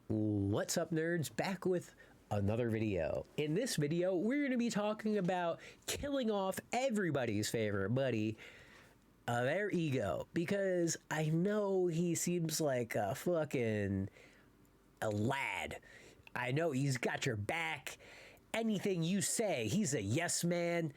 What's up, nerds? Back with another video. In this video, we're going to be talking about killing off everybody's favorite buddy, their ego. Because I know he seems like a lad. I know he's got your back. Anything you say, he's a yes man.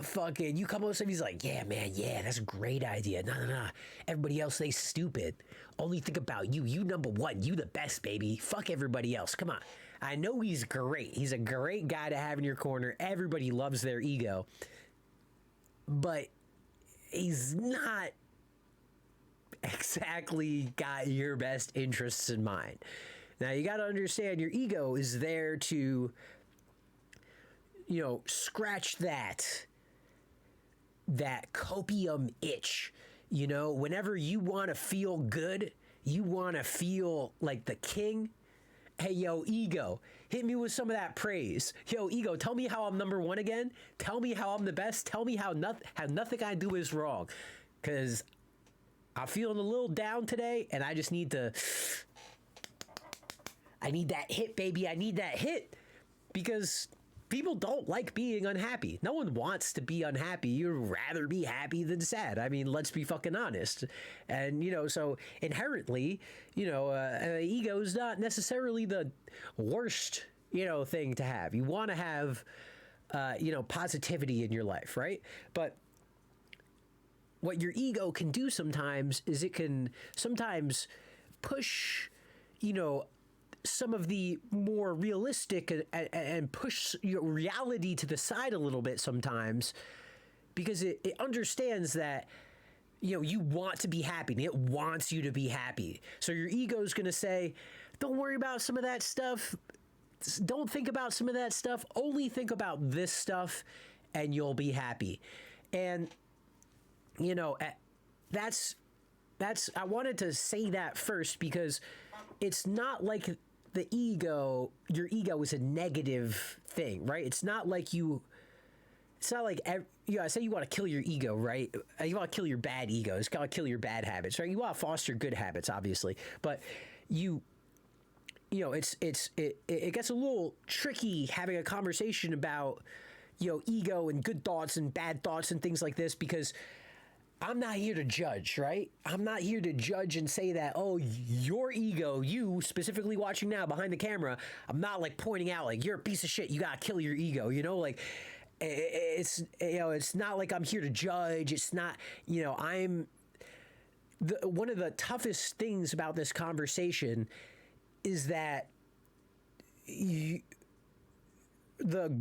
Fucking, you come up with something, he's like, yeah, man, yeah, that's a great idea. Nah. Everybody else, they stupid. Only think about you. You number one. You the best, baby. Fuck everybody else. Come on. I know he's great. He's a great guy to have in your corner. Everybody loves their ego. But he's not exactly got your best interests in mind. Now, you got to understand, your ego is there to, scratch that copium itch. Whenever you want to feel good, you want to feel like the king. Hey, yo, ego, hit me with some of that praise. Yo, ego, tell me how I'm number one again. Tell me how I'm the best. Tell me how nothing I do is wrong. Because I'm feeling a little down today, and I just need I need that hit, baby. I need that hit. Because people don't like being unhappy. No one wants to be unhappy. You'd rather be happy than sad. I mean, let's be fucking honest. And, so inherently, ego is not necessarily the worst, thing to have. You want to have, positivity in your life, right? But what your ego can do sometimes is it can sometimes push, some of the more realistic and push your reality to the side a little bit sometimes, because it understands that, you want to be happy and it wants you to be happy. So your ego is going to say, don't worry about some of that stuff. Don't think about some of that stuff. Only think about this stuff and you'll be happy. And, that's I wanted to say that first, because it's not like your ego is a negative thing, right? It's not like I say you want to kill your ego, right? You want to kill your bad ego. It's got to kill your bad habits, right? You want to foster good habits, obviously, but it gets a little tricky having a conversation about, ego and good thoughts and bad thoughts and things like this, because I'm not here to judge, right? I'm not here to judge and say that, oh, your ego, you specifically watching now behind the camera, I'm not like pointing out like, you're a piece of shit, you gotta kill your ego, it's not like I'm here to judge. It's not, one of the toughest things about this conversation is that the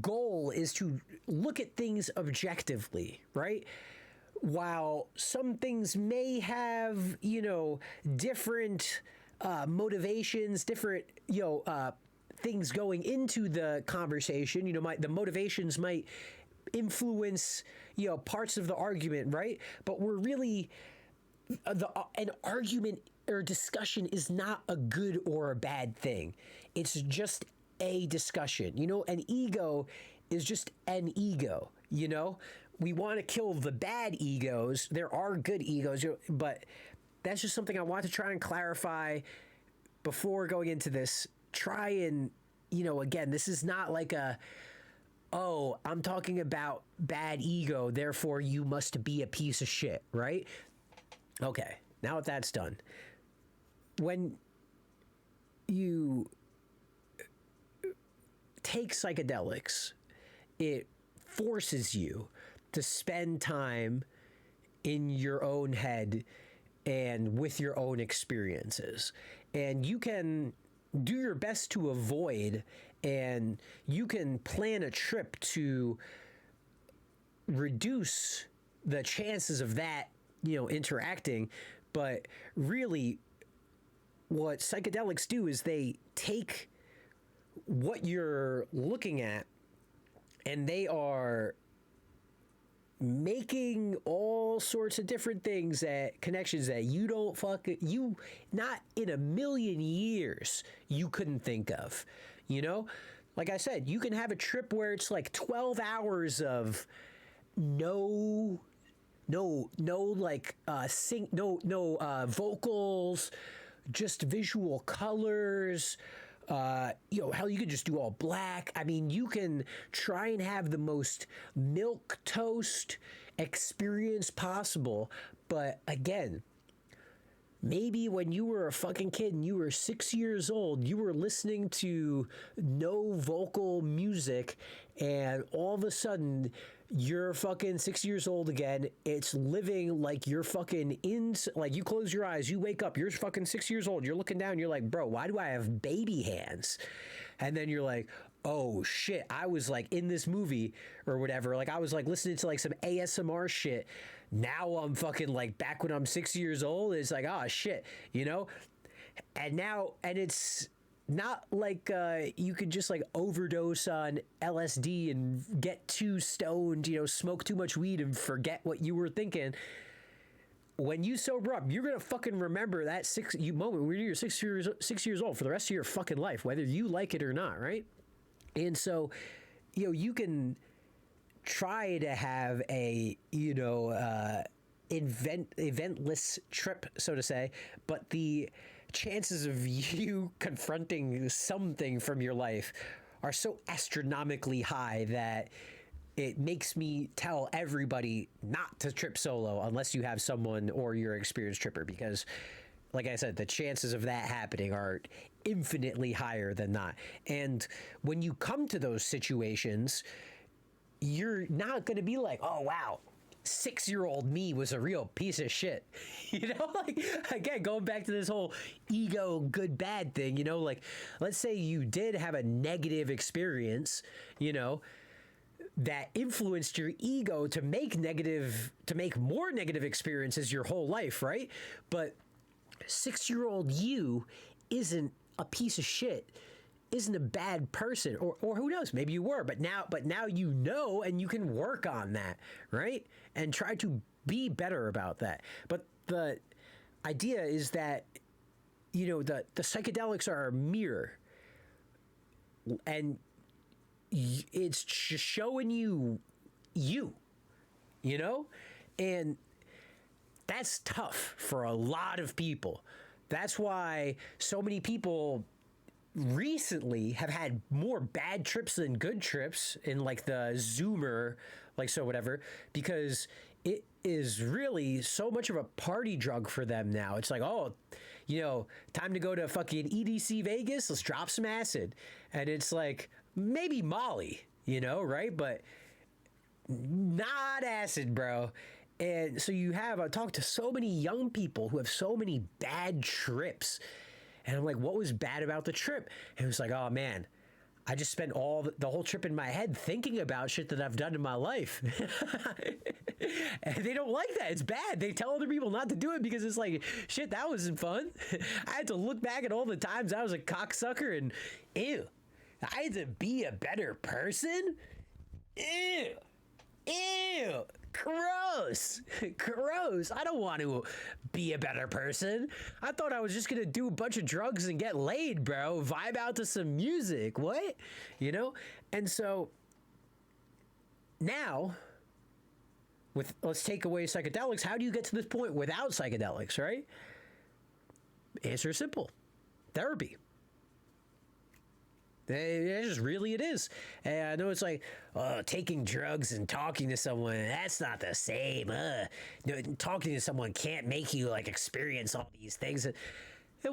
goal is to look at things objectively, right? While some things may have, different motivations, different, things going into the conversation, the motivations might influence, parts of the argument, right? But we're really, an argument or discussion is not a good or a bad thing. It's just a discussion. An ego is just an ego. We want to kill the bad egos. There are good egos, but that's just something I want to try and clarify before going into this. Try and, again, this is not like I'm talking about bad ego, therefore you must be a piece of shit, right? Okay, now that that's done, when you take psychedelics, it forces you to spend time in your own head and with your own experiences. And you can do your best to avoid, and you can plan a trip to reduce the chances of that, interacting. But really, what psychedelics do is they take what you're looking at, and they are making all sorts of different things, connections that you not in a million years you couldn't think of. Like I said, you can have a trip where it's like 12 hours of no vocals, just visual colors. Hell, you could just do all black. I mean, you can try and have the most milk toast experience possible. But again, maybe when you were a fucking kid and you were 6 years old, you were listening to no vocal music, and all of a sudden you're fucking 6 years old again. It's living like you're fucking like you close your eyes, you wake up, you're fucking 6 years old. You're looking down, you're like, bro, why do I have baby hands? And then you're like, oh shit, I was like in this movie or whatever. Like I was like listening to like some ASMR shit. Now I'm fucking like back when I'm 6 years old. It's like, oh shit, you know? And it's not like you could just like overdose on LSD and get too stoned, smoke too much weed and forget what you were thinking. When you sober up, you're gonna fucking remember that moment when you're 6 years old for the rest of your fucking life, whether you like it or not, right? And so, you can try to have a eventless trip, so to say, but the chances of you confronting something from your life are so astronomically high that it makes me tell everybody not to trip solo unless you have someone or you're an experienced tripper, because like I said, the chances of that happening are infinitely higher than not. And when you come to those situations, you're not going to be like, oh, wow, 6-year-old me was a real piece of shit. Like, again, going back to this whole ego, good, bad thing, like, let's say you did have a negative experience, that influenced your ego to make more negative experiences your whole life, right? But 6-year-old you isn't a piece of shit, isn't a bad person, or who knows, maybe you were, but now and you can work on that, right? And try to be better about that. But the idea is that the psychedelics are a mirror, and it's just showing you, and that's tough for a lot of people. That's why so many people recently have had more bad trips than good trips in like the Zoomer, like so whatever, because it is really so much of a party drug for them now. It's like, oh, time to go to fucking EDC Vegas, let's drop some acid. And it's like, maybe Molly, right? But not acid, bro. And so I talked to so many young people who have so many bad trips. And I'm like, what was bad about the trip? And it was like, oh man, I just spent the whole trip in my head thinking about shit that I've done in my life. And they don't like that. It's bad. They tell other people not to do it because it's like, shit, that wasn't fun. I had to look back at all the times I was a cocksucker and ew, I had to be a better person. Ew. Gross. I don't want to be a better person. I thought I was just going to do a bunch of drugs and get laid, bro. Vibe out to some music. What? And so now, let's take away psychedelics. How do you get to this point without psychedelics, right? Answer is simple. Therapy. It just really it is. And I know it's like, taking drugs and talking to someone, that's not the same. Talking to someone can't make you like experience all these things. And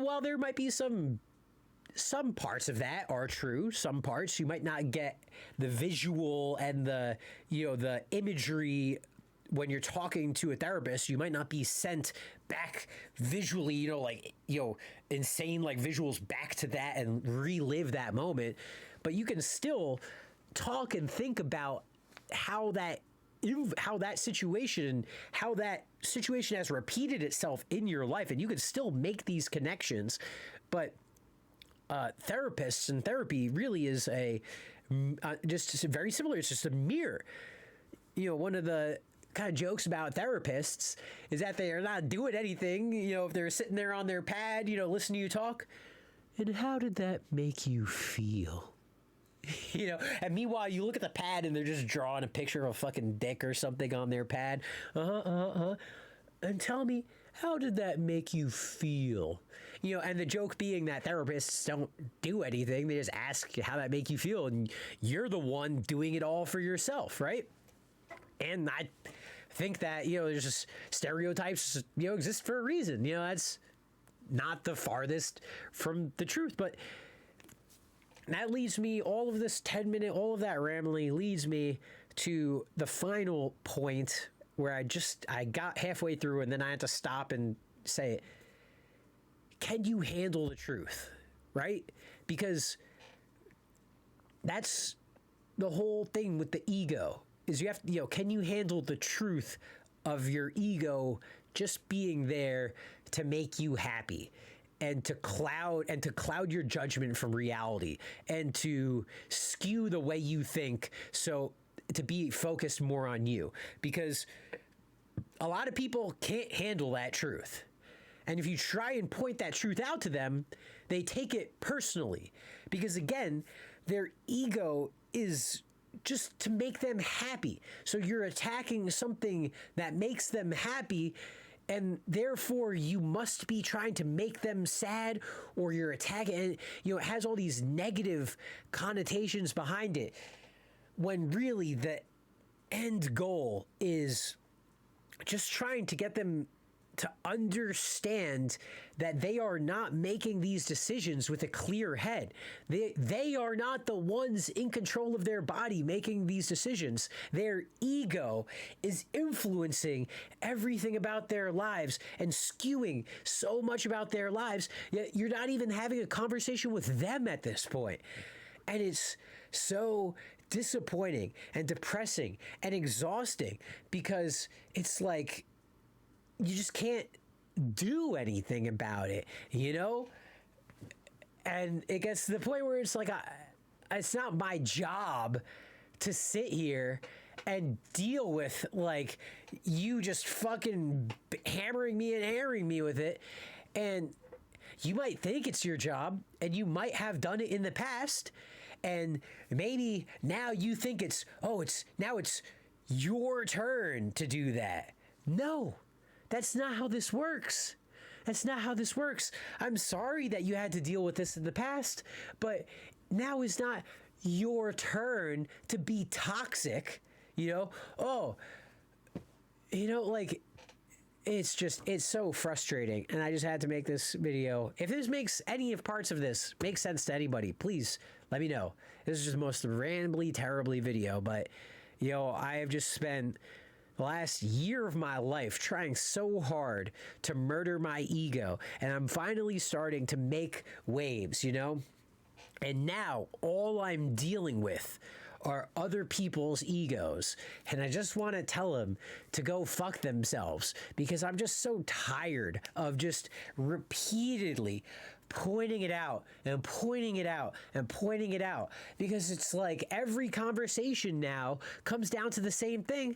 while there might be some parts of that are true, some parts you might not get the visual and the imagery. When you're talking to a therapist, you might not be sent back visually, insane like visuals back to that and relive that moment. But you can still talk and think about how that situation has repeated itself in your life, and you can still make these connections. But therapists and therapy really is just very similar. It's just a mirror. One of the kind of jokes about therapists is that they are not doing anything, if they're sitting there on their pad, listening to you talk. And how did that make you feel? And meanwhile, you look at the pad and they're just drawing a picture of a fucking dick or something on their pad. And tell me, how did that make you feel? And the joke being that therapists don't do anything. They just ask how that make you feel. And you're the one doing it all for yourself, right? And I think that, there's just stereotypes, exist for a reason. That's not the farthest from the truth. But that leads me, all of this 10-minute, all of that rambling leads me to the final point where I got halfway through and then I had to stop and say, can you handle the truth? Right? Because that's the whole thing with the ego, is you have to, can you handle the truth of your ego just being there to make you happy and to cloud your judgment from reality and to skew the way you think, so to be focused more on you? Because a lot of people can't handle that truth. And if you try and point that truth out to them, they take it personally. Because again, their ego is just to make them happy. So you're attacking something that makes them happy, and therefore you must be trying to make them sad, or you're attacking, and it has all these negative connotations behind it, when really the end goal is just trying to get them to understand that they are not making these decisions with a clear head. They are not the ones in control of their body making these decisions. Their ego is influencing everything about their lives and skewing so much about their lives. Yet you're not even having a conversation with them at this point. And it's so disappointing and depressing and exhausting, because it's like you just can't do anything about it, And it gets to the point where it's like, it's not my job to sit here and deal with, like, you just fucking hammering me and hammering me with it. And you might think it's your job, and you might have done it in the past, and maybe now you think it's your turn to do that. No. That's not how this works. That's not how this works. I'm sorry that you had to deal with this in the past, but now is not your turn to be toxic, it's so frustrating. And I just had to make this video. If this makes any of parts of this make sense to anybody, please let me know. This is just the most randomly, terribly video, but I have just spent the last year of my life trying so hard to murder my ego, and I'm finally starting to make waves, And now all I'm dealing with are other people's egos, and I just want to tell them to go fuck themselves, because I'm just so tired of just repeatedly pointing it out and pointing it out and pointing it out, because it's like every conversation now comes down to the same thing.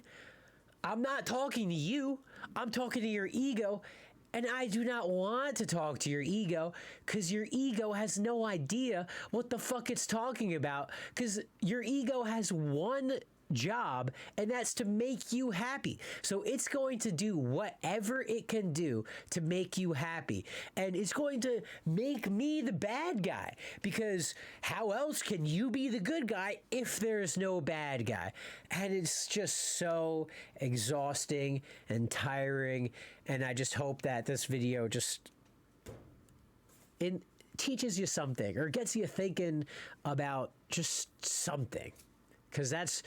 I'm not talking to you. I'm talking to your ego. And I do not want to talk to your ego, because your ego has no idea what the fuck it's talking about, because your ego has one job, and that's to make you happy. So it's going to do whatever it can do to make you happy. And it's going to make me the bad guy, because how else can you be the good guy if there's no bad guy? And it's just so exhausting and tiring. And I just hope that this video just teaches you something, or gets you thinking about just something. Because that's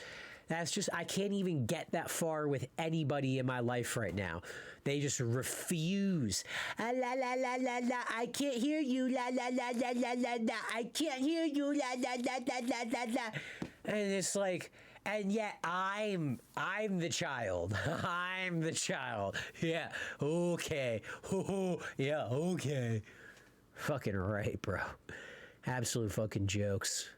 just, I can't even get that far with anybody in my life right now. They just refuse. La la la la la. I can't hear you. La la la la la la la. I can't hear you. La la la la la la la. And it's like, and yet I'm the child. I'm the child. Yeah. Okay. Oh, yeah. Okay. Fucking right, bro. Absolute fucking jokes.